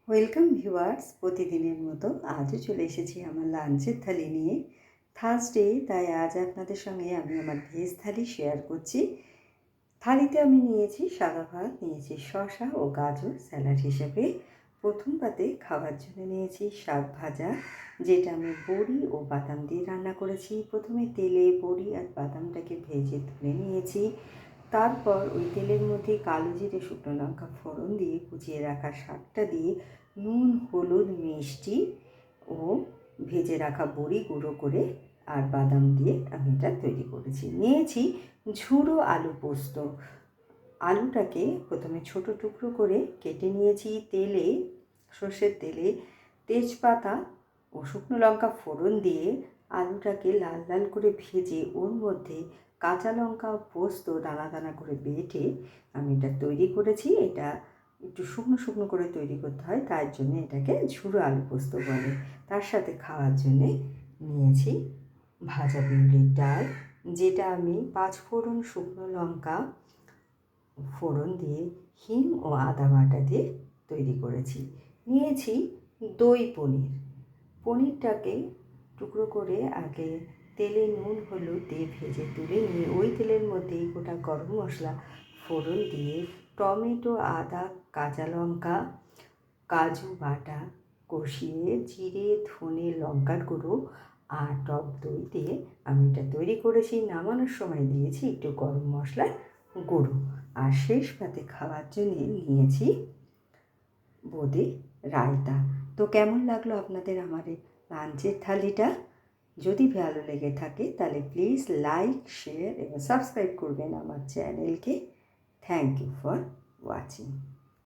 Welcome viewers, প্রতিদিনের মতো আজও চলে এসেছি আমার লাঞ্চের থালি নিয়ে। থার্সডে, তাই আজ আপনাদের সঙ্গে আমি আমার ভেজ থালি শেয়ার করছি। থালিতে আমি নিয়েছি সাদা ভাত, নিয়েছি শসা ও গাজর স্যালাড হিসেবে। প্রথম পাতে খাওয়ার জন্য নিয়েছি শাক ভাজা, যেটা আমি বড়ি ও বাদাম দিয়ে রান্না করেছি। প্রথমে তেলে বড়ি আর বাদামটাকে ভেজে তুলে নিয়েছি। তারপর ওই তেলের মধ্যে কালো জিরে, শুকনো লঙ্কা ফোড়ন দিয়ে কুচিয়ে রাখা শাকটা দিয়ে নুন, হলুদ, মিষ্টি ও ভেজে রাখা বড়ি গুঁড়ো করে আর বাদাম দিয়ে আমি এটা তৈরি করেছি। নিয়েছি ঝুড়ো আলু পোস্ত। আলুটাকে প্রথমে ছোট টুকরো করে কেটে নিয়েছি। তেলে, সর্ষের তেলে তেজপাতা ও শুকনো লঙ্কা ফোড়ন দিয়ে আলুটাকে লাল লাল করে ভেজে ওর মধ্যে কাঁচা লঙ্কা পোস্ত দানা দানা করে বেটে আমি এটা তৈরি করেছি। এটা একটু শুকনো শুকনো করে তৈরি করতে হয়, তার জন্য এটাকে ঝুড়ো আলু পোস্ত বলে। তার সাথে খাওয়ার জন্যে নিয়েছি ভাজা বিউলির ডাল, যেটা আমি 5 ফোড়ন শুকনো লঙ্কা ফোড়ন দিয়ে হিং ও আদা বাটা দিয়ে তৈরি করেছি। নিয়েছি দই পনির। পনিরটাকে টুকরো করে আগে তেলে নুন হলুদ দিয়ে ভেজে তুলে নিয়ে ওই তেলের মধ্যেই গোটা গরম মশলা ফোড়ন দিয়ে টমেটো, আদা, কাঁচা লঙ্কা, কাজু বাটা কষিয়ে জিরে, ধনে, লঙ্কার গুঁড়ো আর টক দই দিয়ে আমি এটা তৈরি করেছি। নামানোর সময় দিয়েছি একটু গরম মশলার গুঁড়ো। আর শেষ পাতে খাওয়ার জন্য নিয়েছি বোঁদে রায়তা। তো কেমন লাগলো আপনাদের আমার এই লাঞ্চের থালিটা? যদি ভালো লেগে থাকে তাহলে প্লিজ লাইক, শেয়ার এবং সাবস্ক্রাইব করবেন আমার চ্যানেলকে। Thank you for watching.